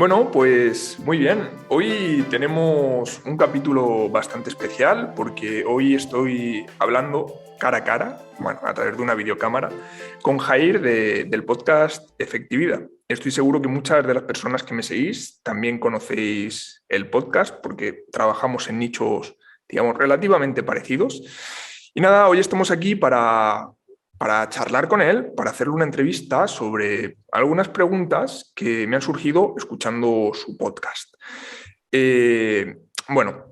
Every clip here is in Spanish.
Bueno, pues muy bien. Hoy tenemos un capítulo bastante especial porque hoy estoy hablando cara a cara, bueno, a través de una videocámara, con Jair del podcast Efectividad. Estoy seguro que muchas de las personas que me seguís también conocéis el podcast porque trabajamos en nichos, digamos, relativamente parecidos. Y nada, hoy estamos aquí para charlar con él, para hacerle una entrevista sobre algunas preguntas que me han surgido escuchando su podcast. Eh, bueno,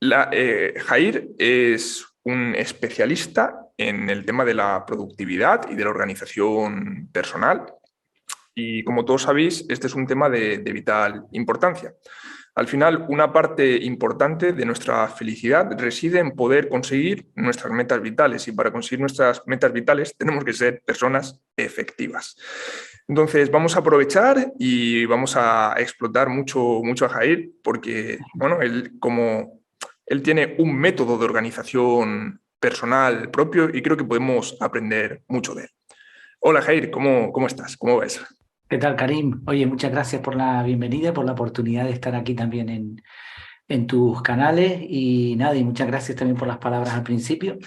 Jair es un especialista en el tema de la productividad y de la organización personal. Y como todos sabéis, este es un tema de vital importancia. Al final, una parte importante de nuestra felicidad reside en poder conseguir nuestras metas vitales y para conseguir nuestras metas vitales tenemos que ser personas efectivas. Entonces, vamos a aprovechar y vamos a explotar mucho a Jair porque, bueno, él tiene un método de organización personal propio y creo que podemos aprender mucho de él. Hola Jair, ¿cómo estás? ¿Cómo ves? ¿Qué tal, Karim? Oye, muchas gracias por la bienvenida, por la oportunidad de estar aquí también en tus canales y nada, y muchas gracias también por las palabras al principio.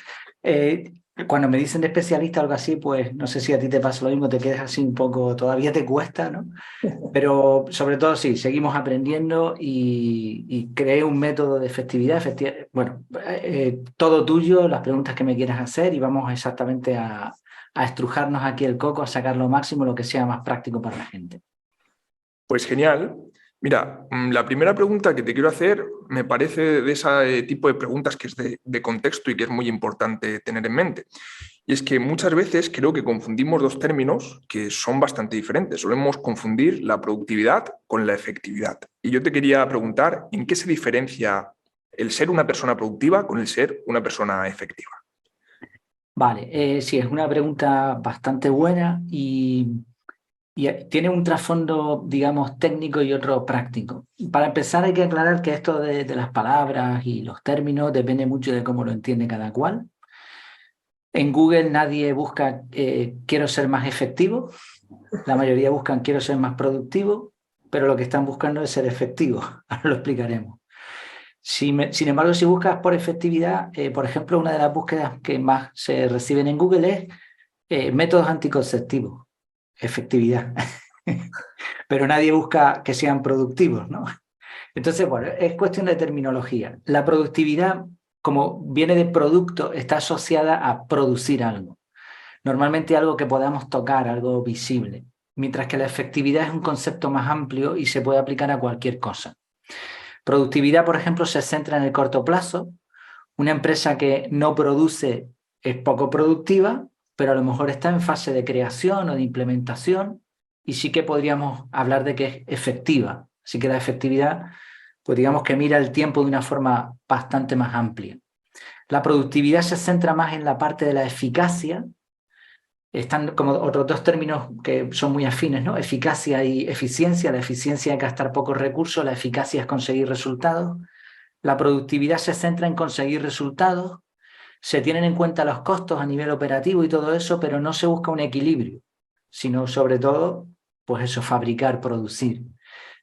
Eh, Cuando me dicen de especialista o algo así, pues no sé si a ti te pasa lo mismo, te quedas así un poco, todavía te cuesta, ¿no? Pero sobre todo sí, seguimos aprendiendo y creé un método de efectividad. Bueno, todo tuyo, las preguntas que me quieras hacer y vamos exactamente a estrujarnos aquí el coco, a sacar lo máximo, lo que sea más práctico para la gente. Pues genial. Mira, la primera pregunta que te quiero hacer me parece de ese tipo de preguntas que es de contexto y que es muy importante tener en mente. Y es que muchas veces creo que confundimos dos términos que son bastante diferentes. Solemos confundir la productividad con la efectividad. Y yo te quería preguntar, ¿en qué se diferencia el ser una persona productiva con el ser una persona efectiva? Vale, sí, es una pregunta bastante buena y tiene un trasfondo, digamos, técnico y otro práctico. Para empezar, hay que aclarar que esto de las palabras y los términos depende mucho de cómo lo entiende cada cual. En Google nadie busca quiero ser más efectivo, la mayoría buscan quiero ser más productivo, pero lo que están buscando es ser efectivo. Ahora lo explicaremos. Sin embargo, si buscas por efectividad, por ejemplo, una de las búsquedas que más se reciben en Google es métodos anticonceptivos, efectividad. Pero nadie busca que sean productivos, ¿no? Entonces, bueno, es cuestión de terminología. La productividad, como viene de producto, está asociada a producir algo. Normalmente algo que podamos tocar, algo visible. Mientras que la efectividad es un concepto más amplio y se puede aplicar a cualquier cosa. Productividad, por ejemplo, se centra en el corto plazo. Una empresa que no produce es poco productiva, pero a lo mejor está en fase de creación o de implementación y sí que podríamos hablar de que es efectiva. Así que la efectividad, pues digamos que mira el tiempo de una forma bastante más amplia. La productividad se centra más en la parte de la eficacia. Están como otros dos términos que son muy afines, ¿no? Eficacia y eficiencia. La eficiencia es gastar pocos recursos, la eficacia es conseguir resultados. La productividad se centra en conseguir resultados, se tienen en cuenta los costos a nivel operativo y todo eso, pero no se busca un equilibrio, sino sobre todo, pues eso, fabricar, producir.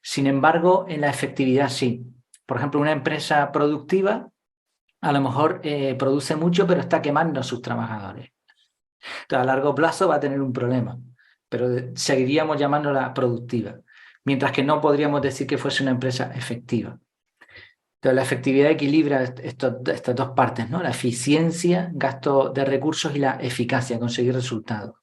Sin embargo, en la efectividad sí. Por ejemplo, una empresa productiva a lo mejor produce mucho, pero está quemando a sus trabajadores. Entonces, a largo plazo va a tener un problema, pero seguiríamos llamándola productiva, mientras que no podríamos decir que fuese una empresa efectiva. Entonces, la efectividad equilibra estas dos partes, ¿no? La eficiencia, gasto de recursos y la eficacia, conseguir resultados.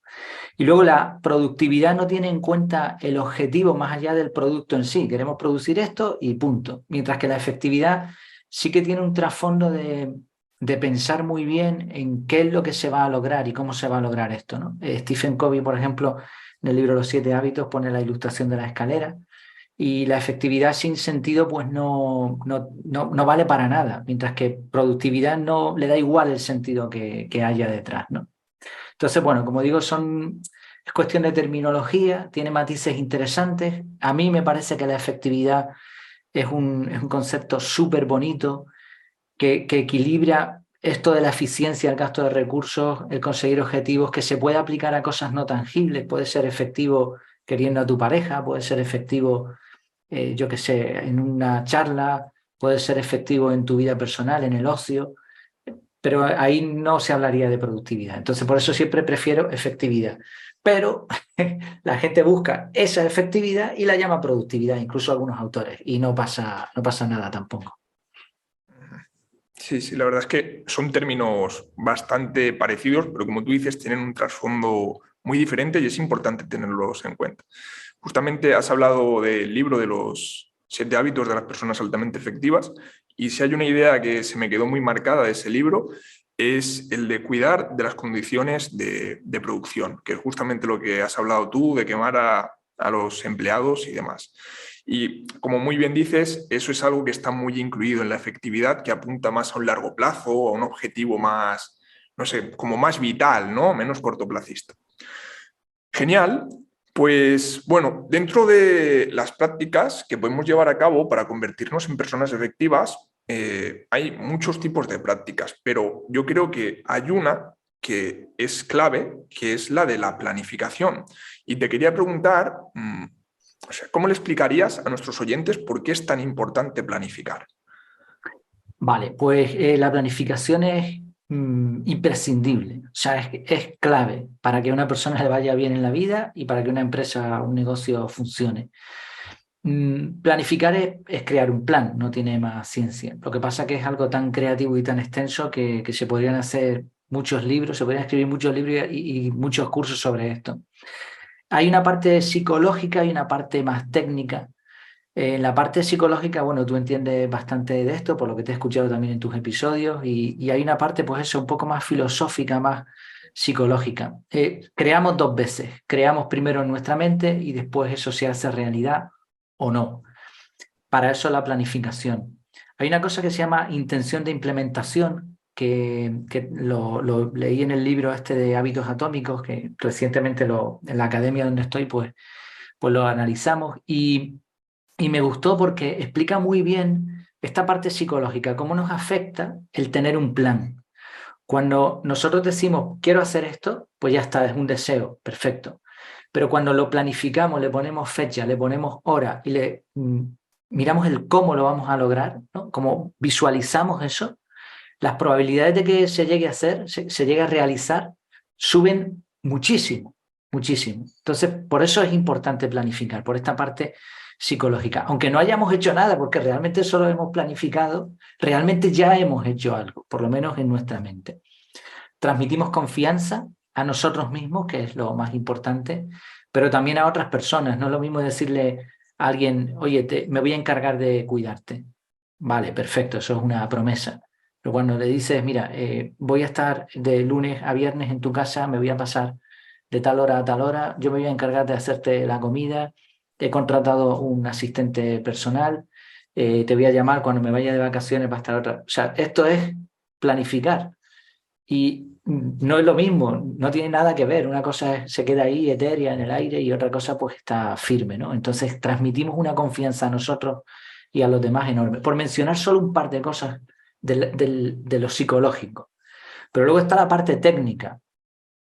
Y luego la productividad no tiene en cuenta el objetivo más allá del producto en sí. Queremos producir esto y punto. Mientras que la efectividad sí que tiene un trasfondo de pensar muy bien en qué es lo que se va a lograr y cómo se va a lograr esto, ¿no? Stephen Covey, por ejemplo, en el libro Los 7 hábitos pone la ilustración de la escalera. Y la efectividad sin sentido pues no vale para nada, mientras que productividad no le da igual el sentido que haya detrás, ¿no? Entonces, bueno, como digo, es cuestión de terminología, tiene matices interesantes. A mí me parece que la efectividad es un concepto súper bonito que equilibra esto de la eficiencia, el gasto de recursos, el conseguir objetivos, que se puede aplicar a cosas no tangibles. Puede ser efectivo queriendo a tu pareja, puede ser efectivo yo qué sé, en una charla, puede ser efectivo en tu vida personal, en el ocio, pero ahí no se hablaría de productividad. Entonces, por eso siempre prefiero efectividad. Pero la gente busca esa efectividad y la llama productividad, incluso algunos autores, y no pasa nada tampoco. Sí, sí, la verdad es que son términos bastante parecidos, pero como tú dices, tienen un trasfondo muy diferente y es importante tenerlos en cuenta. Justamente has hablado del libro de los 7 hábitos de las personas altamente efectivas y si hay una idea que se me quedó muy marcada de ese libro es el de cuidar de las condiciones de producción, que es justamente lo que has hablado tú, de quemar a los empleados y demás. Y como muy bien dices, eso es algo que está muy incluido en la efectividad, que apunta más a un largo plazo, a un objetivo más, no sé, como más vital, ¿no? Menos cortoplacista. Genial. Pues bueno, dentro de las prácticas que podemos llevar a cabo para convertirnos en personas efectivas, hay muchos tipos de prácticas, pero yo creo que hay una que es clave, que es la de la planificación. Y te quería preguntar, o sea, ¿cómo le explicarías a nuestros oyentes por qué es tan importante planificar? Vale, pues la planificación es imprescindible, o sea, es clave para que a una persona le vaya bien en la vida y para que una empresa, un negocio funcione. Planificar es crear un plan, no tiene más ciencia. Lo que pasa es que es algo tan creativo y tan extenso que se podrían hacer muchos libros, se podrían escribir muchos libros y muchos cursos sobre esto. Hay una parte psicológica y una parte más técnica. En la parte psicológica, bueno, tú entiendes bastante de esto, por lo que te he escuchado también en tus episodios, y hay una parte, pues eso, un poco más filosófica, más psicológica. Creamos dos veces, creamos primero en nuestra mente y después eso se hace realidad o no. Para eso la planificación. Hay una cosa que se llama intención de implementación, que lo leí en el libro este de hábitos atómicos, que recientemente en la academia donde estoy, pues lo analizamos y me gustó porque explica muy bien esta parte psicológica, cómo nos afecta el tener un plan. Cuando nosotros decimos, quiero hacer esto, pues ya está, es un deseo, perfecto. Pero cuando lo planificamos, le ponemos fecha, le ponemos hora y miramos el cómo lo vamos a lograr, ¿no? Como visualizamos eso, las probabilidades de que se llegue a hacer, se llegue a realizar, suben muchísimo, muchísimo. Entonces, por eso es importante planificar, por esta parte psicológica. Aunque no hayamos hecho nada, porque realmente solo hemos planificado, realmente ya hemos hecho algo, por lo menos en nuestra mente. Transmitimos confianza a nosotros mismos, que es lo más importante, pero también a otras personas. No es lo mismo decirle a alguien, oye, me voy a encargar de cuidarte. Vale, perfecto, eso es una promesa. Pero cuando le dices, mira, voy a estar de lunes a viernes en tu casa, me voy a pasar de tal hora a tal hora, yo me voy a encargar de hacerte la comida, he contratado un asistente personal, te voy a llamar cuando me vaya de vacaciones para estar otra. O sea, esto es planificar. Y no es lo mismo, no tiene nada que ver. Una cosa se queda ahí etérea en el aire y otra cosa pues está firme, ¿no? Entonces transmitimos una confianza a nosotros y a los demás enorme. Por mencionar solo un par de cosas de lo psicológico. Pero luego está la parte técnica.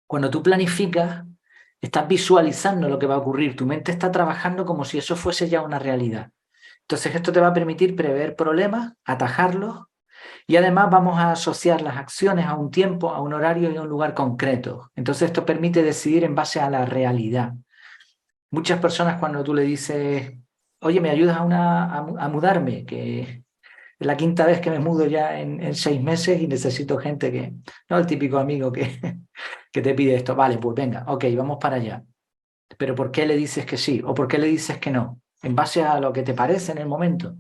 Cuando tú planificas, estás visualizando lo que va a ocurrir. Tu mente está trabajando como si eso fuese ya una realidad. Entonces esto te va a permitir prever problemas, atajarlos y además vamos a asociar las acciones a un tiempo, a un horario y a un lugar concreto. Entonces esto permite decidir en base a la realidad. Muchas personas cuando tú le dices, oye, ¿me ayudas a mudarme? Que es la quinta vez que me mudo ya en 6 meses y necesito gente que, no el típico amigo que te pide esto. Vale, pues venga, ok, vamos para allá. Pero ¿por qué le dices que sí o por qué le dices que no? En base a lo que te parece en el momento.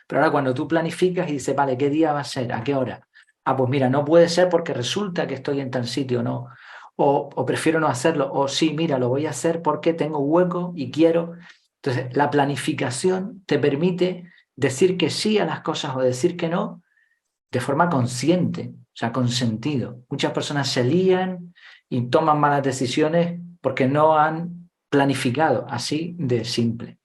Pero ahora cuando tú planificas y dices, vale, ¿qué día va a ser? ¿A qué hora? Ah, pues mira, no puede ser porque resulta que estoy en tal sitio, ¿no? O prefiero no hacerlo. O sí, mira, lo voy a hacer porque tengo hueco y quiero. Entonces, la planificación te permite decir que sí a las cosas o decir que no de forma consciente, o sea, con sentido. Muchas personas se lían y toman malas decisiones porque no han planificado, así de simple.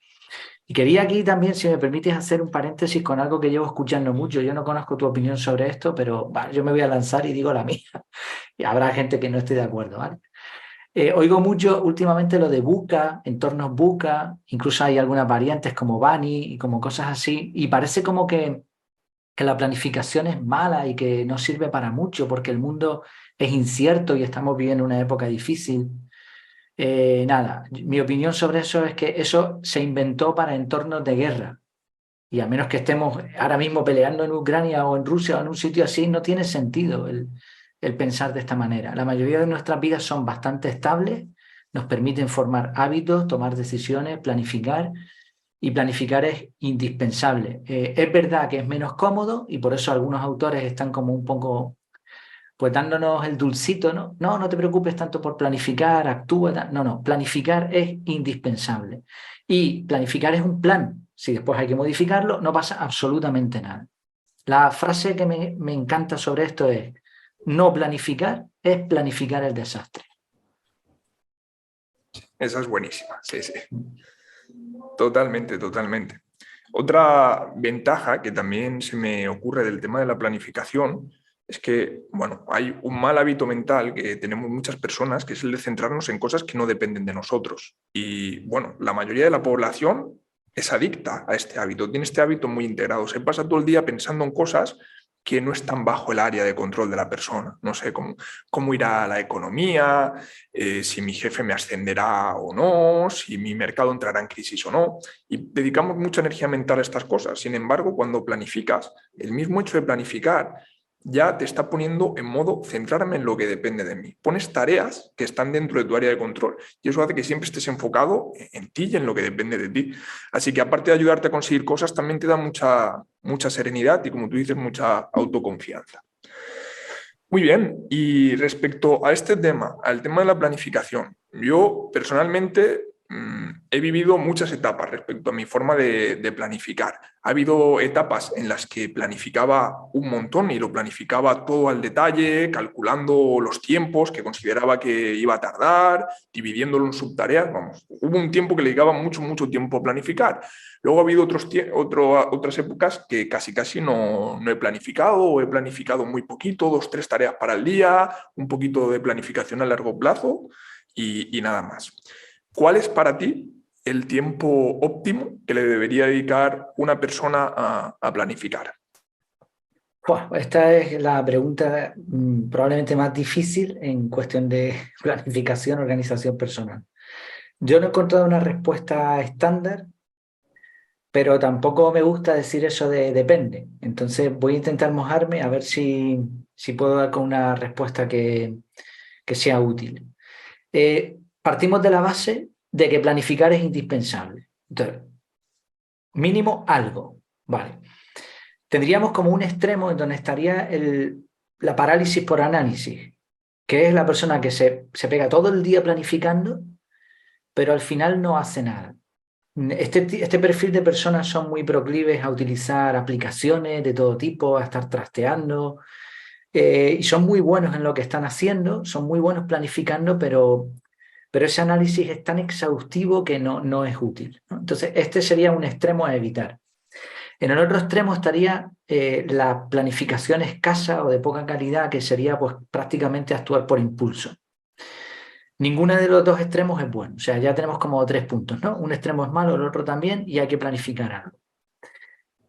Y quería aquí también, si me permites, hacer un paréntesis con algo que llevo escuchando mucho. Yo no conozco tu opinión sobre esto, pero yo me voy a lanzar y digo la mía. Y habrá gente que no esté de acuerdo, ¿vale? Oigo mucho últimamente lo de VUCA, entornos VUCA, incluso hay algunas variantes como Bunny y como cosas así, y parece como que la planificación es mala y que no sirve para mucho porque el mundo es incierto y estamos viviendo una época difícil. Nada, mi opinión sobre eso es que eso se inventó para entornos de guerra. Y a menos que estemos ahora mismo peleando en Ucrania o en Rusia o en un sitio así, no tiene sentido el pensar de esta manera. La mayoría de nuestras vidas son bastante estables, nos permiten formar hábitos, tomar decisiones, planificar, y planificar es indispensable. Es verdad que es menos cómodo y por eso algunos autores están como un poco pues dándonos el dulcito, ¿no? No, no te preocupes tanto por planificar, actúa. No, no, planificar es indispensable. Y planificar es un plan. Si después hay que modificarlo, no pasa absolutamente nada. La frase que me encanta sobre esto es, no planificar es planificar el desastre. Esa es buenísima, sí, sí. Totalmente, totalmente. Otra ventaja que también se me ocurre del tema de la planificación es que, bueno, hay un mal hábito mental que tenemos muchas personas, que es el de centrarnos en cosas que no dependen de nosotros. Y, bueno, la mayoría de la población es adicta a este hábito, tiene este hábito muy integrado. Se pasa todo el día pensando en cosas que no están bajo el área de control de la persona. No sé cómo irá la economía, si mi jefe me ascenderá o no, si mi mercado entrará en crisis o no. Y dedicamos mucha energía mental a estas cosas. Sin embargo, cuando planificas, el mismo hecho de planificar ya te está poniendo en modo centrarme en lo que depende de mí. Pones tareas que están dentro de tu área de control y eso hace que siempre estés enfocado en ti y en lo que depende de ti. Así que aparte de ayudarte a conseguir cosas, también te da mucha serenidad y, como tú dices, mucha autoconfianza. Muy bien, y respecto a este tema, al tema de la planificación, yo personalmente he vivido muchas etapas respecto a mi forma de planificar. Ha habido etapas en las que planificaba un montón y lo planificaba todo al detalle, calculando los tiempos que consideraba que iba a tardar, dividiéndolo en subtareas. Vamos, hubo un tiempo que le dedicaba mucho tiempo a planificar. Luego ha habido otras épocas que casi no he planificado o he planificado muy poquito, 2, 3 tareas para el día, un poquito de planificación a largo plazo y nada más. ¿Cuál es para ti el tiempo óptimo que le debería dedicar una persona a planificar? Esta es la pregunta probablemente más difícil en cuestión de planificación, organización personal. Yo no he encontrado una respuesta estándar, pero tampoco me gusta decir eso de depende. Entonces voy a intentar mojarme a ver si puedo dar con una respuesta que sea útil. Partimos de la base de que planificar es indispensable. Entonces, mínimo algo, ¿vale? Tendríamos como un extremo en donde estaría la parálisis por análisis, que es la persona que se pega todo el día planificando, pero al final no hace nada. Este perfil de personas son muy proclives a utilizar aplicaciones de todo tipo, a estar trasteando, y son muy buenos en lo que están haciendo, son muy buenos planificando, pero ese análisis es tan exhaustivo que no es útil, ¿no? Entonces, este sería un extremo a evitar. En el otro extremo estaría la planificación escasa o de poca calidad, que sería pues prácticamente actuar por impulso. Ninguna de los dos extremos es bueno, o sea, ya tenemos como 3 puntos, ¿no? Un extremo es malo, el otro también, y hay que planificar algo.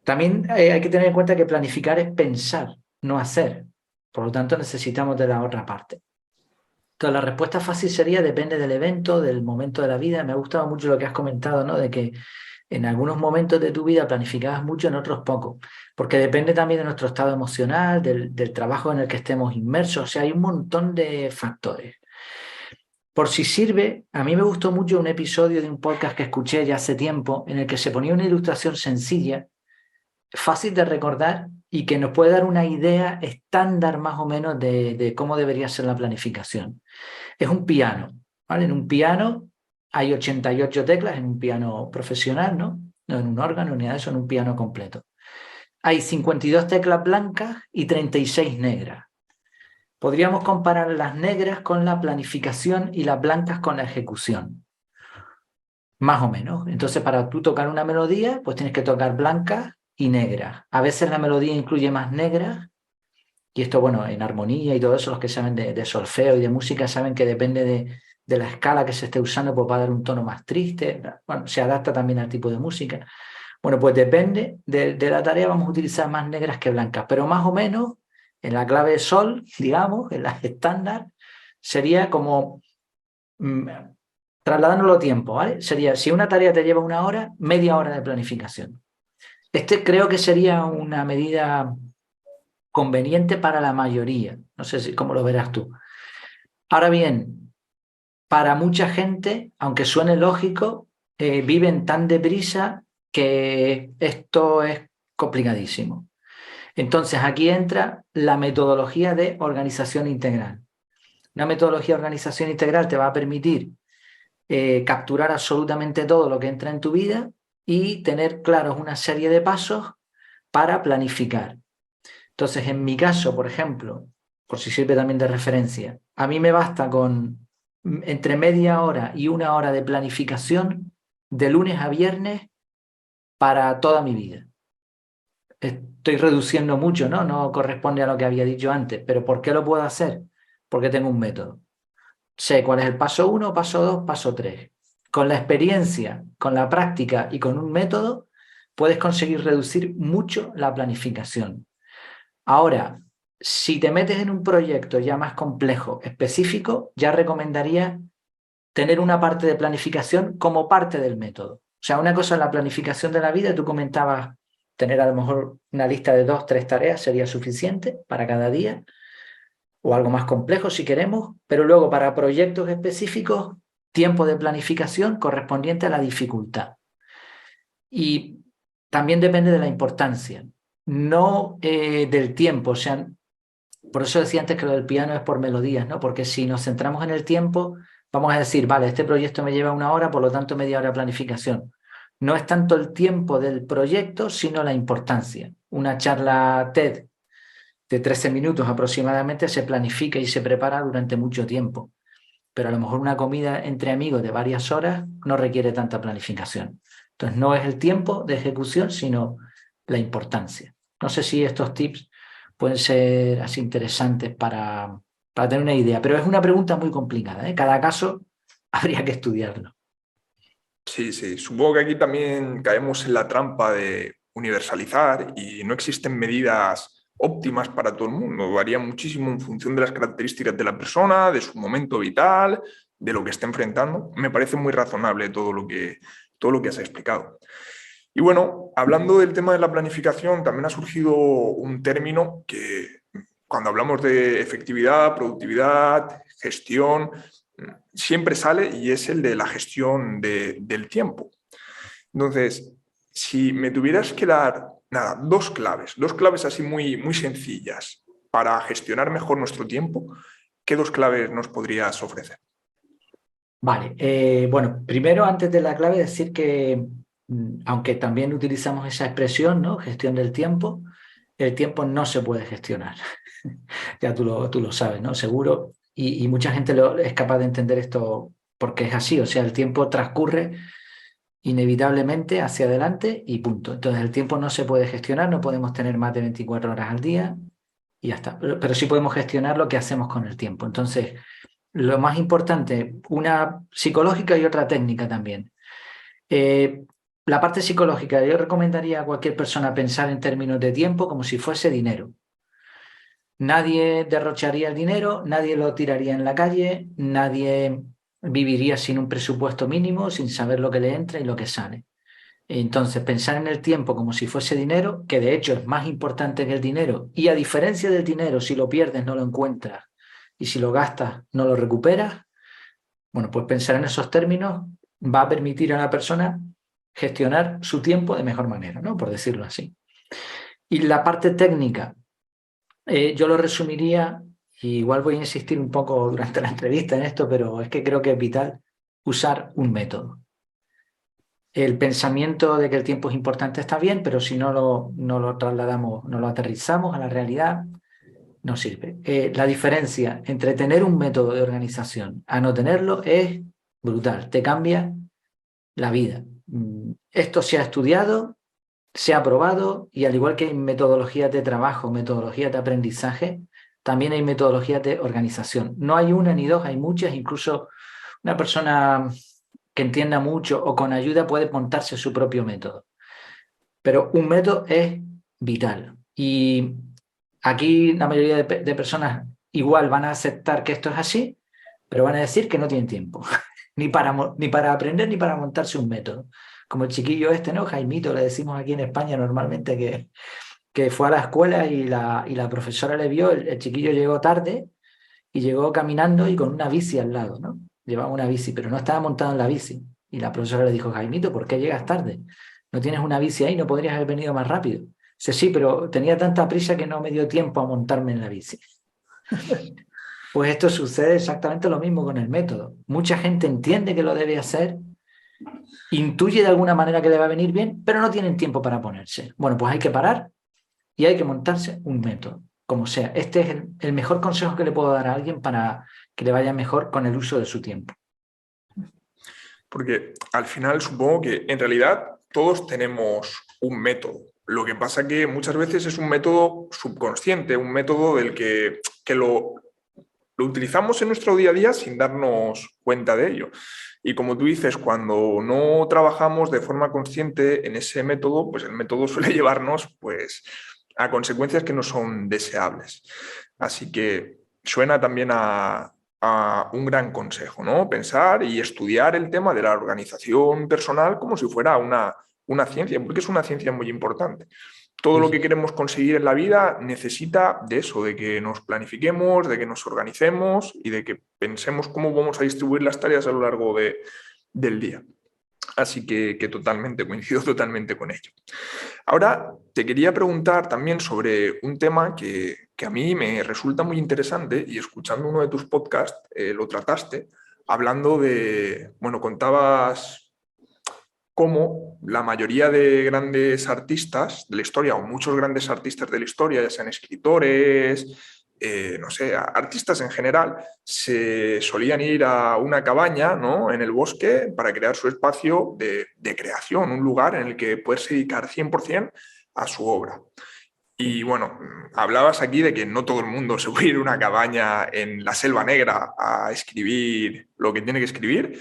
También hay que tener en cuenta que planificar es pensar, no hacer. Por lo tanto, necesitamos de la otra parte. Entonces, la respuesta fácil sería depende del evento, del momento de la vida. Me ha gustado mucho lo que has comentado, ¿no? De que en algunos momentos de tu vida planificabas mucho, en otros poco, porque depende también de nuestro estado emocional, del trabajo en el que estemos inmersos. O sea, hay un montón de factores. Por si sirve, a mí me gustó mucho un episodio de un podcast que escuché ya hace tiempo en el que se ponía una ilustración sencilla, fácil de recordar y que nos puede dar una idea estándar más o menos de cómo debería ser la planificación. Es un piano, ¿vale? En un piano hay 88 teclas, en un piano profesional, ¿no? No en un órgano ni nada de eso, en un piano completo. Hay 52 teclas blancas y 36 negras. Podríamos comparar las negras con la planificación y las blancas con la ejecución, más o menos. Entonces, para tú tocar una melodía, pues tienes que tocar blancas y negras. A veces la melodía incluye más negras, y esto, bueno, en armonía y todo eso, los que saben de solfeo y de música saben que depende de la escala que se esté usando, pues va a dar un tono más triste. Bueno, se adapta también al tipo de música. Bueno, pues depende de la tarea, vamos a utilizar más negras que blancas, pero más o menos en la clave sol, digamos, en las estándar, sería como trasladándolo a tiempo, ¿vale? Sería, si una tarea te lleva 1 hora, media hora de planificación. Creo que sería una medida conveniente para la mayoría. No sé cómo lo verás tú. Ahora bien, para mucha gente, aunque suene lógico, viven tan deprisa que esto es complicadísimo. Entonces, aquí entra la metodología de organización integral. Una metodología de organización integral te va a permitir capturar absolutamente todo lo que entra en tu vida y tener claros una serie de pasos para planificar. Entonces, en mi caso, por ejemplo, por si sirve también de referencia, a mí me basta con entre media hora y 1 hora de planificación de lunes a viernes para toda mi vida. Estoy reduciendo mucho, ¿no? No corresponde a lo que había dicho antes, pero ¿por qué lo puedo hacer? Porque tengo un método. Sé cuál es el paso 1, paso 2, paso 3. Con la experiencia, con la práctica y con un método, puedes conseguir reducir mucho la planificación. Ahora, si te metes en un proyecto ya más complejo, específico, ya recomendaría tener una parte de planificación como parte del método. O sea, una cosa es la planificación de la vida, tú comentabas tener a lo mejor una lista de 2, 3 tareas sería suficiente para cada día, o algo más complejo si queremos, pero luego para proyectos específicos, tiempo de planificación correspondiente a la dificultad. Y también depende de la importancia, no del tiempo. O sea, por eso decía antes que lo del piano es por melodías, ¿no? Porque si nos centramos en el tiempo, vamos a decir, vale, este proyecto me lleva 1 hora, por lo tanto media hora de planificación. No es tanto el tiempo del proyecto, sino la importancia. Una charla TED de 13 minutos aproximadamente se planifica y se prepara durante mucho tiempo. Pero a lo mejor una comida entre amigos de varias horas no requiere tanta planificación. Entonces no es el tiempo de ejecución, sino la importancia. No sé si estos tips pueden ser así interesantes para tener una idea, pero es una pregunta muy complicada, ¿eh? Cada caso habría que estudiarlo. Sí, sí. Supongo que aquí también caemos en la trampa de universalizar y no existen medidas óptimas para todo el mundo. Varía muchísimo en función de las características de la persona, de su momento vital, de lo que está enfrentando. Me parece muy razonable todo lo que has explicado. Y bueno, hablando del tema de la planificación, también ha surgido un término que cuando hablamos de efectividad, productividad, gestión, siempre sale y es el de la gestión del tiempo. Entonces, si me tuvieras que dar, nada, dos claves así muy, muy sencillas para gestionar mejor nuestro tiempo, ¿qué 2 claves nos podrías ofrecer? Vale, bueno, primero antes de la clave decir que, aunque también utilizamos esa expresión, ¿no? Gestión del tiempo, el tiempo no se puede gestionar. Ya tú lo sabes, ¿no? Seguro. Y mucha gente es capaz de entender esto porque es así. O sea, el tiempo transcurre inevitablemente hacia adelante y punto. Entonces el tiempo no se puede gestionar, no podemos tener más de 24 horas al día y ya está. Pero sí podemos gestionar lo que hacemos con el tiempo. Entonces, lo más importante, una psicológica y otra técnica también. Eh, la parte psicológica, yo recomendaría a cualquier persona pensar en términos de tiempo como si fuese dinero. Nadie derrocharía el dinero, nadie lo tiraría en la calle, nadie viviría sin un presupuesto mínimo, sin saber lo que le entra y lo que sale. Entonces, pensar en el tiempo como si fuese dinero, que de hecho es más importante que el dinero, y a diferencia del dinero, si lo pierdes no lo encuentras y si lo gastas no lo recuperas, bueno, pues pensar en esos términos va a permitir a la persona gestionar su tiempo de mejor manera, ¿no? Por decirlo así. Y la parte técnica, yo lo resumiría, y igual voy a insistir un poco durante la entrevista en esto, pero es que creo que es vital usar un método. El pensamiento de que el tiempo es importante está bien, pero si no lo trasladamos, no lo aterrizamos a la realidad, no sirve. La diferencia entre tener un método de organización a no tenerlo es brutal, te cambia la vida. Esto se ha estudiado, se ha probado y al igual que hay metodologías de trabajo, metodologías de aprendizaje, también hay metodologías de organización. No hay una ni dos, hay muchas, incluso Una persona que entienda mucho o con ayuda puede montarse su propio método. Pero un método es vital. Y aquí la mayoría de personas igual van a aceptar que esto es así, pero van a decir que no tienen tiempo, ni para aprender ni para montarse un método. Como el chiquillo este, ¿no? Jaimito, le decimos aquí en España normalmente que fue a la escuela y la profesora le vio, el chiquillo llegó tarde y llegó caminando y con una bici al lado, ¿no? Llevaba una bici, pero no estaba montado en la bici. Y la profesora le dijo, Jaimito, ¿por qué llegas tarde? ¿No tienes una bici ahí? ¿No podrías haber venido más rápido? Dice, sí, pero tenía tanta prisa que no me dio tiempo a montarme en la bici. Pues esto sucede exactamente lo mismo con el método. Mucha gente entiende que lo debe hacer, intuye de alguna manera que le va a venir bien, pero no tienen tiempo para ponerse. Bueno, pues hay que parar y hay que montarse un método, como sea. Este es el mejor consejo que le puedo dar a alguien para que le vaya mejor con el uso de su tiempo. Porque al final supongo que en realidad todos tenemos un método. Lo que pasa que muchas veces es un método subconsciente, un método del que lo utilizamos en nuestro día a día sin darnos cuenta de ello. Y como tú dices, cuando no trabajamos de forma consciente en ese método, pues el método suele llevarnos pues, a consecuencias que no son deseables. Así que suena también a un gran consejo, ¿no? Pensar y estudiar el tema de la organización personal como si fuera una ciencia, porque es una ciencia muy importante. Todo Sí, lo que sí. queremos conseguir en la vida necesita de eso, de que nos planifiquemos, de que nos organicemos y de que pensemos cómo vamos a distribuir las tareas a lo largo del día. Así que totalmente, coincido totalmente con ello. Ahora te quería preguntar también sobre un tema que a mí me resulta muy interesante y escuchando uno de tus podcasts lo trataste, hablando de, bueno, contabas cómo la mayoría de grandes artistas de la historia, o muchos grandes artistas de la historia, ya sean escritores, no sé, artistas en general, se solían ir a una cabaña, ¿no? En el bosque para crear su espacio de creación, un lugar en el que poderse dedicar 100% a su obra. Y bueno, hablabas aquí de que no todo el mundo se puede ir a una cabaña en la Selva Negra a escribir lo que tiene que escribir,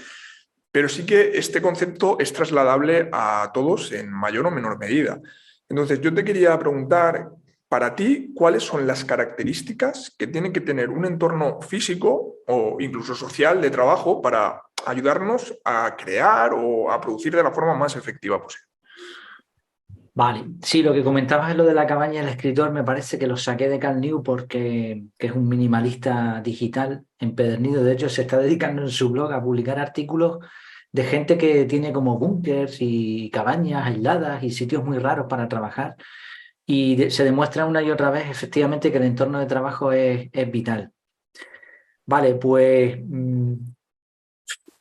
pero sí que este concepto es trasladable a todos en mayor o menor medida. Entonces, yo te quería preguntar, para ti, ¿cuáles son las características que tiene que tener un entorno físico o incluso social de trabajo para ayudarnos a crear o a producir de la forma más efectiva posible? Vale, sí, lo que comentabas es lo de la cabaña del escritor, me parece que lo saqué de Cal Newport porque que es un minimalista digital empedernido. De hecho, se está dedicando en su blog a publicar artículos de gente que tiene como búnkers y cabañas aisladas y sitios muy raros para trabajar. Y se demuestra una y otra vez efectivamente que el entorno de trabajo es vital. Vale, pues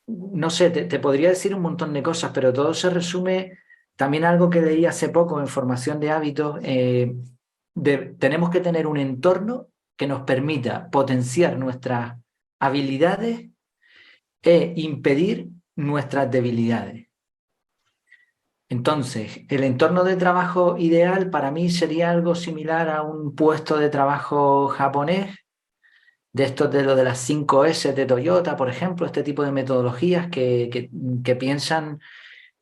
no sé, te podría decir un montón de cosas, pero todo se resume también a algo que leí hace poco en formación de hábitos. Tenemos que tener un entorno que nos permita potenciar nuestras habilidades e impedir nuestras debilidades. Entonces, el entorno de trabajo ideal para mí sería algo similar a un puesto de trabajo japonés, de estos de lo de las 5S de Toyota, por ejemplo, este tipo de metodologías que piensan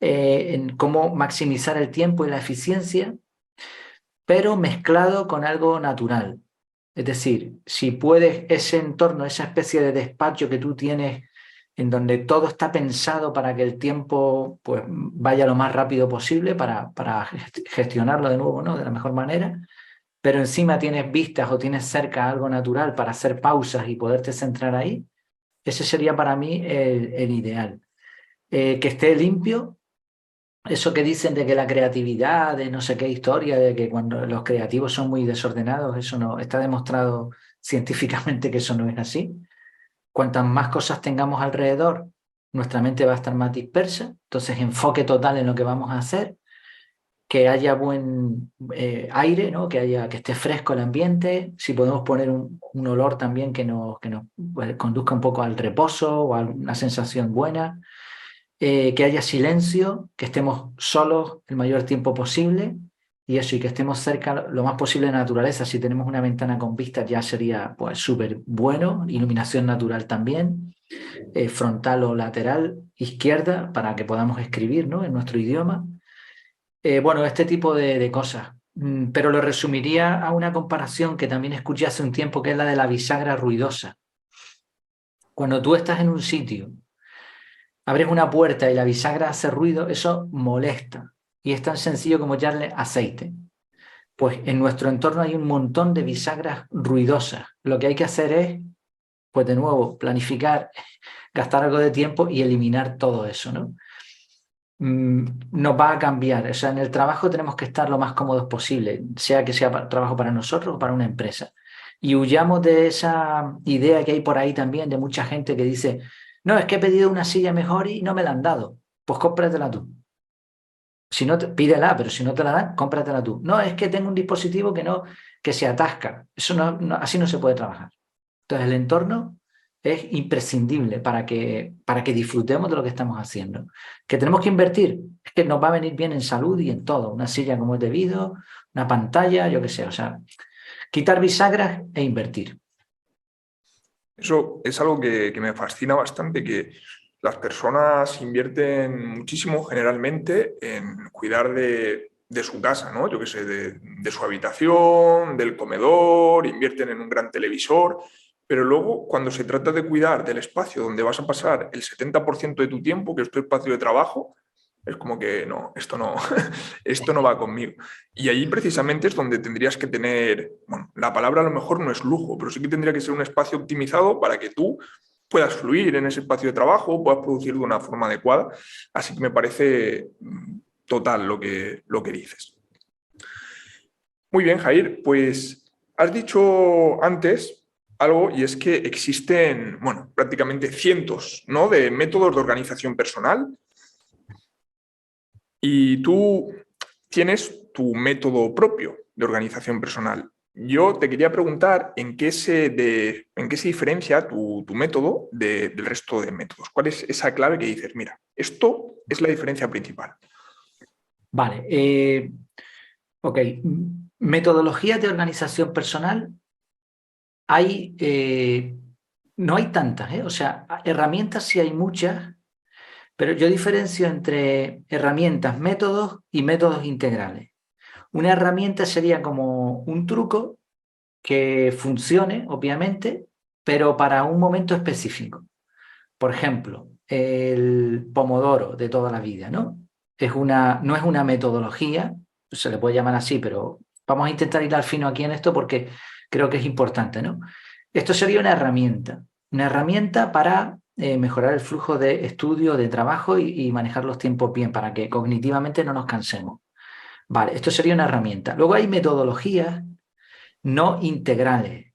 en cómo maximizar el tiempo y la eficiencia, pero mezclado con algo natural. Es decir, si puedes ese entorno, esa especie de despacho que tú tienes en donde todo está pensado para que el tiempo pues, vaya lo más rápido posible para gestionarlo de nuevo, ¿no? De la mejor manera, pero encima tienes vistas o tienes cerca algo natural para hacer pausas y poderte centrar ahí, ese sería para mí el ideal. Que esté limpio, eso que dicen de que la creatividad, de no sé qué historia, de que cuando los creativos son muy desordenados, eso no está demostrado científicamente que eso no es así. Cuantas más cosas tengamos alrededor, nuestra mente va a estar más dispersa, entonces enfoque total en lo que vamos a hacer, que haya buen aire, ¿no? Que esté fresco el ambiente, si podemos poner un olor también que nos pues, conduzca un poco al reposo o a una sensación buena, que haya silencio, que estemos solos el mayor tiempo posible y eso, y que estemos cerca lo más posible de la naturaleza. Si tenemos una ventana con vistas ya sería pues súper bueno, iluminación natural también. frontal o lateral izquierda para que podamos escribir, ¿no?, en nuestro idioma. Bueno, este tipo de cosas. Pero lo resumiría a una comparación que también escuché hace un tiempo, que es la de la bisagra ruidosa. Cuando tú estás en un sitio, abres una puerta y la bisagra hace ruido, eso molesta. Y es tan sencillo como echarle aceite. Pues en nuestro entorno hay un montón de bisagras ruidosas. Lo que hay que hacer es, pues de nuevo, planificar, gastar algo de tiempo y eliminar todo eso, ¿no? Nos va a cambiar. O sea, en el trabajo tenemos que estar lo más cómodos posible, sea que sea trabajo para nosotros o para una empresa. Y huyamos de esa idea que hay por ahí también de mucha gente que dice, no, es que he pedido una silla mejor y no me la han dado. Pues cómpratela tú. Si no, pídela, pero si no te la dan, cómpratela tú. No, es que tengo un dispositivo que se atasca. Eso así no se puede trabajar. Entonces, el entorno es imprescindible para que disfrutemos de lo que estamos haciendo. ¿Que tenemos que invertir? Es que nos va a venir bien en salud y en todo. Una silla como es debido, una pantalla, yo qué sé. O sea, quitar bisagras e invertir. Eso es algo que me fascina bastante, que las personas invierten muchísimo generalmente en cuidar de su casa, ¿no? Yo qué sé, de su habitación, del comedor, invierten en un gran televisor, pero luego cuando se trata de cuidar del espacio donde vas a pasar el 70% de tu tiempo, que es tu espacio de trabajo, es como que no, esto no va conmigo. Y ahí precisamente es donde tendrías que tener, bueno, la palabra a lo mejor no es lujo, pero sí que tendría que ser un espacio optimizado para que tú puedas fluir en ese espacio de trabajo, puedas producir de una forma adecuada. Así que me parece total lo que dices. Muy bien, Jair, pues has dicho antes algo y es que existen, bueno, prácticamente cientos, ¿no?, de métodos de organización personal y tú tienes tu método propio de organización personal. Yo te quería preguntar en qué se diferencia tu método del resto de métodos. ¿Cuál es esa clave que dices, mira, esto es la diferencia principal? Vale. Ok. Metodologías de organización personal hay, no hay tantas, ¿eh? O sea, herramientas sí hay muchas, pero yo diferencio entre herramientas, métodos y métodos integrales. Una herramienta sería como un truco que funcione, obviamente, pero para un momento específico. Por ejemplo, el pomodoro de toda la vida, ¿no? No es una metodología, se le puede llamar así, pero vamos a intentar ir al fino aquí en esto porque creo que es importante, ¿no? Esto sería una herramienta para mejorar el flujo de estudio, de trabajo y manejar los tiempos bien, para que cognitivamente no nos cansemos. Vale, esto sería una herramienta. Luego hay metodologías no integrales,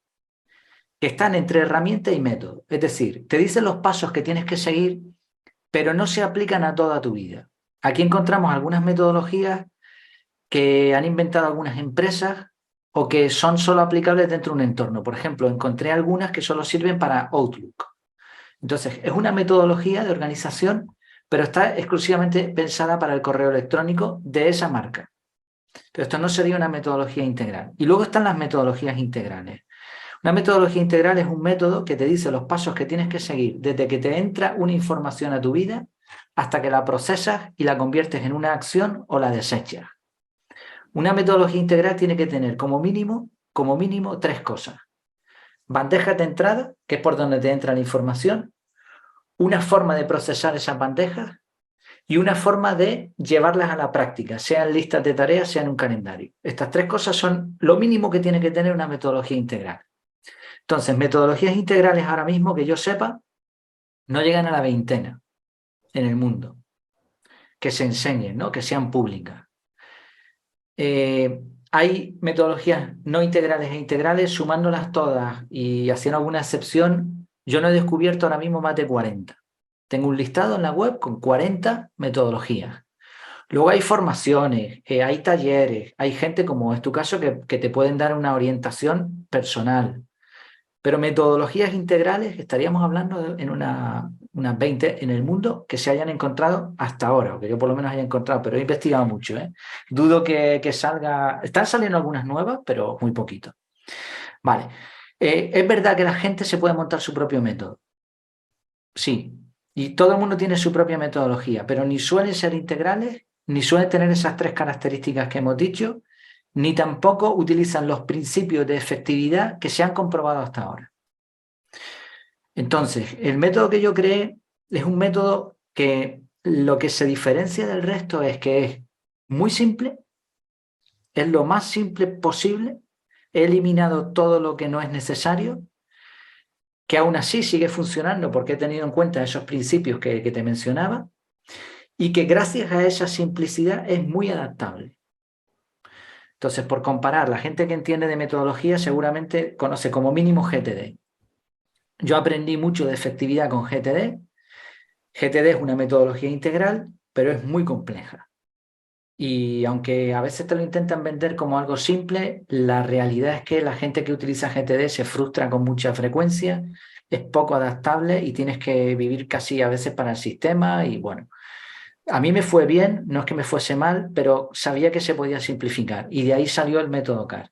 que están entre herramienta y método. Es decir, te dicen los pasos que tienes que seguir, pero no se aplican a toda tu vida. Aquí encontramos algunas metodologías que han inventado algunas empresas o que son solo aplicables dentro de un entorno. Por ejemplo, encontré algunas que solo sirven para Outlook. Entonces, es una metodología de organización, pero está exclusivamente pensada para el correo electrónico de esa marca. Pero esto no sería una metodología integral. Y luego están las metodologías integrales. Una metodología integral es un método que te dice los pasos que tienes que seguir desde que te entra una información a tu vida hasta que la procesas y la conviertes en una acción o la desechas. Una metodología integral tiene que tener como mínimo tres cosas. Bandejas de entrada, que es por donde te entra la información, una forma de procesar esas bandejas y una forma de llevarlas a la práctica, sea en listas de tareas, sea en un calendario. Estas tres cosas son lo mínimo que tiene que tener una metodología integral. Entonces, metodologías integrales ahora mismo, que yo sepa, no llegan a la veintena en el mundo, que se enseñen, ¿no?, que sean públicas. Hay metodologías no integrales e integrales, sumándolas todas y haciendo alguna excepción, yo no he descubierto ahora mismo más de 40. Tengo un listado en la web con 40 metodologías. Luego hay formaciones, hay talleres, hay gente como es tu caso que te pueden dar una orientación personal. Pero metodologías integrales estaríamos hablando en unas 20 en el mundo que se hayan encontrado hasta ahora, o que yo por lo menos haya encontrado, pero he investigado mucho, ¿eh? Dudo que salga. Están saliendo algunas nuevas, pero muy poquito. Vale. Es verdad que la gente se puede montar su propio método, Sí, y todo el mundo tiene su propia metodología, pero ni suelen ser integrales, ni suelen tener esas tres características que hemos dicho, ni tampoco utilizan los principios de efectividad que se han comprobado hasta ahora. Entonces, el método que yo creé es un método que lo que se diferencia del resto es que es muy simple, es lo más simple posible, he eliminado todo lo que no es necesario, que aún así sigue funcionando porque he tenido en cuenta esos principios que te mencionaba, y que gracias a esa simplicidad es muy adaptable. Entonces, por comparar, la gente que entiende de metodología seguramente conoce como mínimo GTD. Yo aprendí mucho de efectividad con GTD. GTD es una metodología integral, pero es muy compleja. Y aunque a veces te lo intentan vender como algo simple, la realidad es que la gente que utiliza GTD se frustra con mucha frecuencia, es poco adaptable y tienes que vivir casi a veces para el sistema y bueno. A mí me fue bien, no es que me fuese mal, pero sabía que se podía simplificar y de ahí salió el método CAR.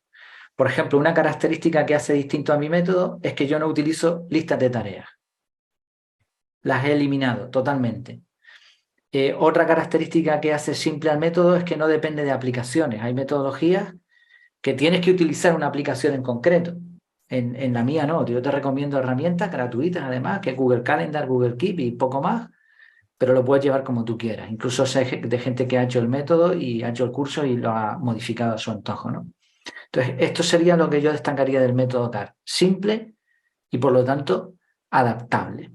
Por ejemplo, una característica que hace distinto a mi método es que yo no utilizo listas de tareas. Las he eliminado totalmente. Otra característica que hace simple al método es que no depende de aplicaciones. Hay metodologías que tienes que utilizar una aplicación en concreto. En la mía no. Yo te recomiendo herramientas gratuitas, además, que Google Calendar, Google Keep y poco más, pero lo puedes llevar como tú quieras. Incluso sé de gente que ha hecho el método y ha hecho el curso y lo ha modificado a su antojo, ¿no? Entonces, esto sería lo que yo destacaría del método CAR. Simple y, por lo tanto, adaptable.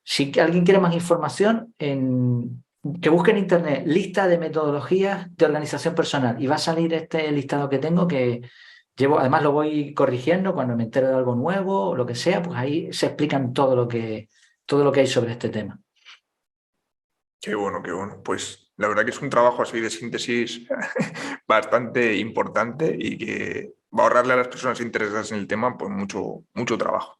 Si alguien quiere más información, que busque en internet lista de metodologías de organización personal y va a salir este listado que tengo que llevo, además lo voy corrigiendo cuando me entero de algo nuevo o lo que sea, pues ahí se explican todo lo que hay sobre este tema. Qué bueno, qué bueno. Pues la verdad que es un trabajo así de síntesis bastante importante y que va a ahorrarle a las personas interesadas en el tema pues mucho, mucho trabajo.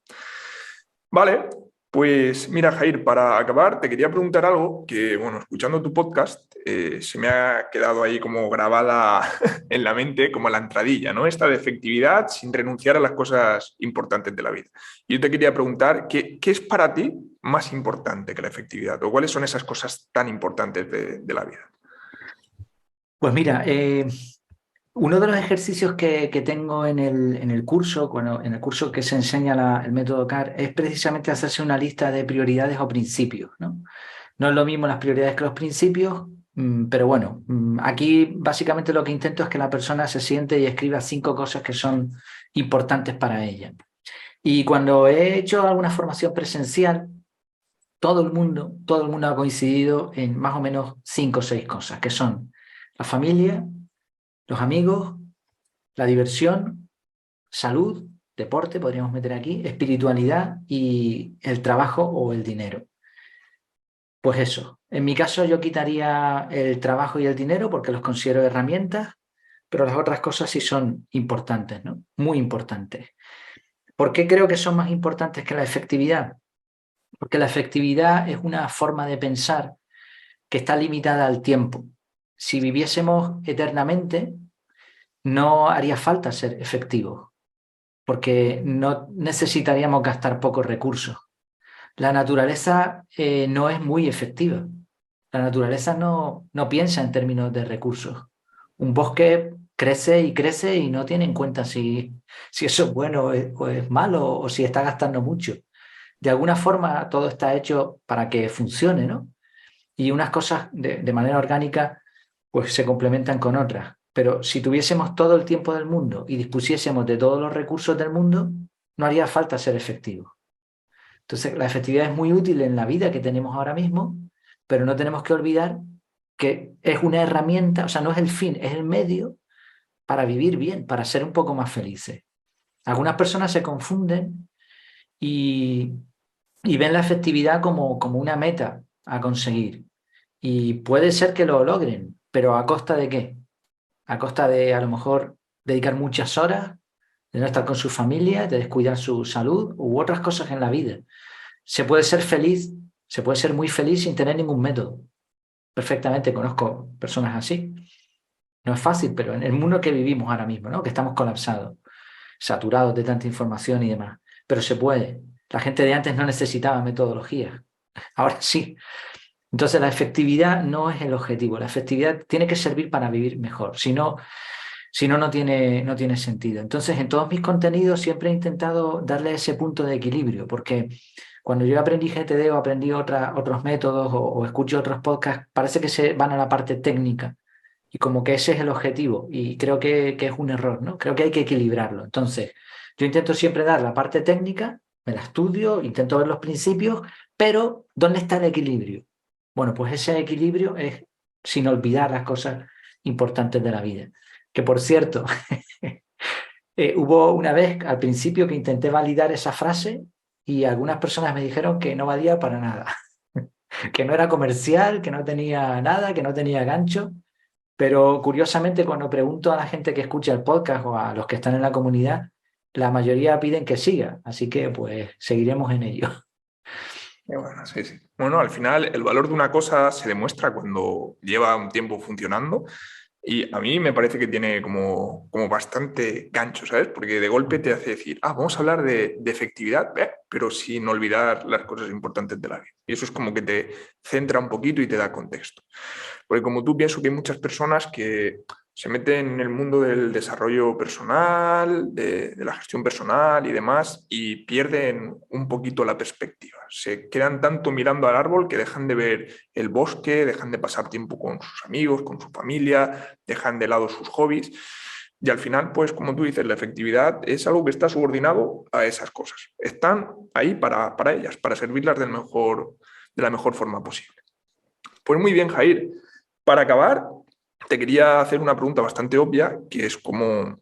Vale, pues mira, Jair, para acabar, te quería preguntar algo que, bueno, escuchando tu podcast, se me ha quedado ahí como grabada en la mente, como la entradilla, ¿no? Esta de efectividad sin renunciar a las cosas importantes de la vida. Yo te quería preguntar, ¿qué es para ti más importante que la efectividad? ¿O cuáles son esas cosas tan importantes de la vida? Pues mira, uno de los ejercicios que tengo en el curso, en el curso que se enseña el método CAR, es precisamente hacerse una lista de prioridades o principios, ¿no? No es lo mismo las prioridades que los principios, pero bueno, aquí básicamente lo que intento es que la persona se siente y escriba 5 cosas que son importantes para ella. Y cuando he hecho alguna formación presencial, todo el mundo ha coincidido en más o menos 5 o 6 cosas, que son la familia, los amigos, la diversión, salud, deporte, podríamos meter aquí, espiritualidad y el trabajo o el dinero. Pues eso, en mi caso yo quitaría el trabajo y el dinero porque los considero herramientas, pero las otras cosas sí son importantes, ¿no? Muy importantes. ¿Por qué creo que son más importantes que la efectividad? Porque la efectividad es una forma de pensar que está limitada al tiempo. Si viviésemos eternamente, no haría falta ser efectivos, porque no necesitaríamos gastar pocos recursos. La naturaleza no es muy efectiva. La naturaleza no piensa en términos de recursos. Un bosque crece y crece y no tiene en cuenta si eso es bueno o es malo o si está gastando mucho. De alguna forma todo está hecho para que funcione, ¿no? Y unas cosas de manera orgánica pues se complementan con otras. Pero si tuviésemos todo el tiempo del mundo y dispusiésemos de todos los recursos del mundo, no haría falta ser efectivos. Entonces, la efectividad es muy útil en la vida que tenemos ahora mismo, pero no tenemos que olvidar que es una herramienta, o sea, no es el fin, es el medio para vivir bien, para ser un poco más felices. Algunas personas se confunden y, y ven la efectividad como una meta a conseguir. Y puede ser que lo logren, pero ¿a costa de qué? A costa de, a lo mejor, dedicar muchas horas, de no estar con su familia, de descuidar su salud u otras cosas en la vida. Se puede ser feliz, se puede ser muy feliz sin tener ningún método. Perfectamente conozco personas así. No es fácil, pero en el mundo que vivimos ahora mismo, ¿no? Que estamos colapsados, saturados de tanta información y demás. Pero se puede. La gente de antes no necesitaba metodologías. Ahora sí. Entonces la efectividad no es el objetivo, la efectividad tiene que servir para vivir mejor, si no, no tiene sentido. Entonces en todos mis contenidos siempre he intentado darle ese punto de equilibrio, porque cuando yo aprendí GTD o aprendí otros métodos o escucho otros podcasts, parece que se van a la parte técnica y como que ese es el objetivo y creo que es un error, ¿no? Creo que hay que equilibrarlo. Entonces yo intento siempre dar la parte técnica, me la estudio, intento ver los principios, pero ¿dónde está el equilibrio? Bueno, pues ese equilibrio es sin olvidar las cosas importantes de la vida. Que por cierto, hubo una vez al principio que intenté validar esa frase y algunas personas me dijeron que no valía para nada, que no era comercial, que no tenía nada, que no tenía gancho. Pero curiosamente cuando pregunto a la gente que escucha el podcast o a los que están en la comunidad, la mayoría piden que siga. Así que pues seguiremos en ello. Bueno, sí, sí. Bueno, al final el valor de una cosa se demuestra cuando lleva un tiempo funcionando y a mí me parece que tiene como bastante gancho, ¿sabes? Porque de golpe te hace decir, vamos a hablar de efectividad, pero sin olvidar las cosas importantes de la vida. Y eso es como que te centra un poquito y te da contexto. Porque como tú pienso que hay muchas personas que se meten en el mundo del desarrollo personal, de la gestión personal y demás, y pierden un poquito la perspectiva. Se quedan tanto mirando al árbol que dejan de ver el bosque, dejan de pasar tiempo con sus amigos, con su familia, dejan de lado sus hobbies. Y al final, pues como tú dices, la efectividad es algo que está subordinado a esas cosas. Están ahí para ellas, para servirlas de la mejor forma posible. Pues muy bien, Jair. Para acabar, te quería hacer una pregunta bastante obvia, que es cómo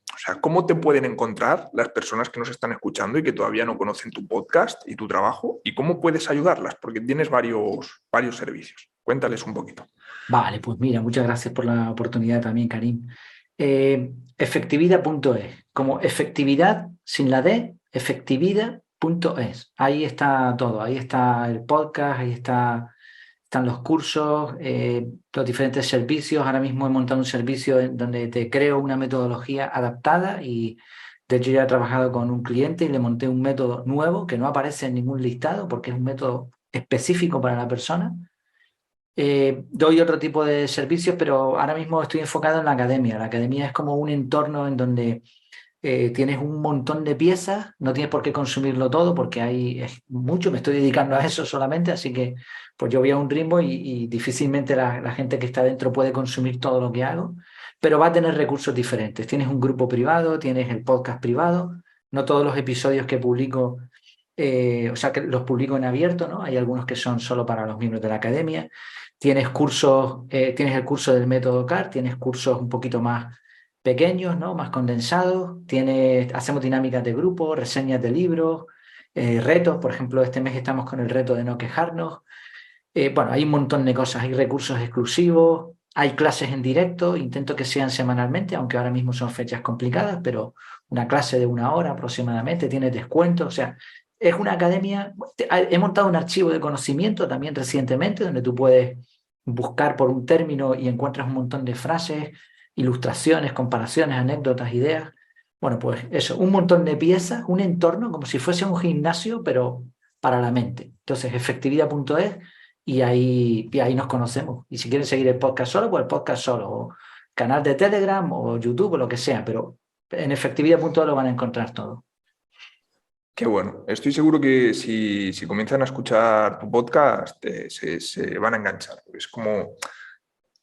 te pueden encontrar las personas que nos están escuchando y que todavía no conocen tu podcast y tu trabajo, y cómo puedes ayudarlas, porque tienes varios servicios. Cuéntales un poquito. Vale, pues mira, muchas gracias por la oportunidad también, Karim. Efectividad.es, como efectividad sin la D, efectividad.es. Ahí está todo, ahí está el podcast, están los cursos, los diferentes servicios. Ahora mismo he montado un servicio donde te creo una metodología adaptada y de hecho ya he trabajado con un cliente y le monté un método nuevo que no aparece en ningún listado porque es un método específico para la persona. Doy otro tipo de servicios, pero ahora mismo estoy enfocado en la academia. La academia es como un entorno en donde tienes un montón de piezas, no tienes por qué consumirlo todo porque es mucho, me estoy dedicando a eso solamente, así que pues yo voy a un ritmo y difícilmente la gente que está dentro puede consumir todo lo que hago, pero va a tener recursos diferentes. Tienes un grupo privado, tienes el podcast privado, no todos los episodios que publico, o sea, que los publico en abierto, ¿no? Hay algunos que son solo para los miembros de la academia. Tienes cursos, tienes el curso del método CAR, tienes cursos un poquito más pequeños, ¿no? Más condensados. Hacemos dinámicas de grupo, reseñas de libros, retos. Por ejemplo, este mes estamos con el reto de no quejarnos. Bueno, hay un montón de cosas. Hay recursos exclusivos, hay clases en directo. Intento que sean semanalmente, aunque ahora mismo son fechas complicadas, pero una clase de 1 hora aproximadamente tiene descuento. O sea, es una academia. He montado un archivo de conocimiento también recientemente, donde tú puedes buscar por un término y encuentras un montón de frases, ilustraciones, comparaciones, anécdotas, ideas. Bueno, pues eso, un montón de piezas, un entorno como si fuese un gimnasio, pero para la mente. Entonces, efectividad.es y ahí nos conocemos. Y si quieren seguir el podcast solo, pues el podcast solo, o canal de Telegram o YouTube o lo que sea, pero en efectividad.es lo van a encontrar todo. Qué bueno. Estoy seguro que si comienzan a escuchar tu podcast, se van a enganchar. Es como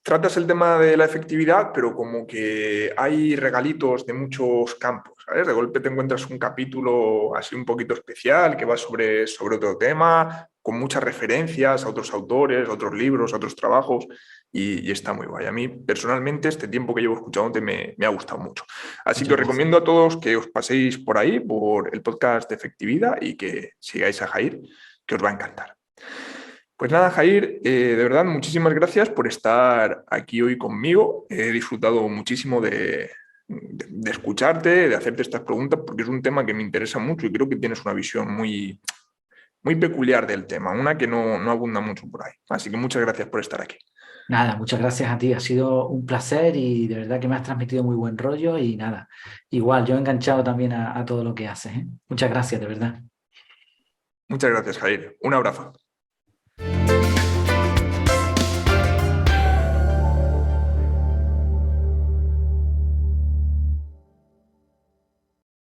tratas el tema de la efectividad, pero como que hay regalitos de muchos campos, ¿sabes? De golpe te encuentras un capítulo así un poquito especial que va sobre otro tema, con muchas referencias a otros autores, a otros libros, a otros trabajos, y está muy guay. A mí, personalmente, este tiempo que llevo escuchándote me ha gustado mucho. Así que Muchas os gracias. recomiendo a todos que os paséis por ahí, por el podcast de Efectividad, y que sigáis a Jair, que os va a encantar. Pues nada, Jair, de verdad, muchísimas gracias por estar aquí hoy conmigo. He disfrutado muchísimo de escucharte, de hacerte estas preguntas, porque es un tema que me interesa mucho y creo que tienes una visión muy peculiar del tema, una que no abunda mucho por ahí. Así que muchas gracias por estar aquí. Nada, muchas gracias a ti. Ha sido un placer y de verdad que me has transmitido muy buen rollo y nada, igual yo he enganchado también a todo lo que haces, ¿eh? Muchas gracias, de verdad. Muchas gracias, Jair. Un abrazo.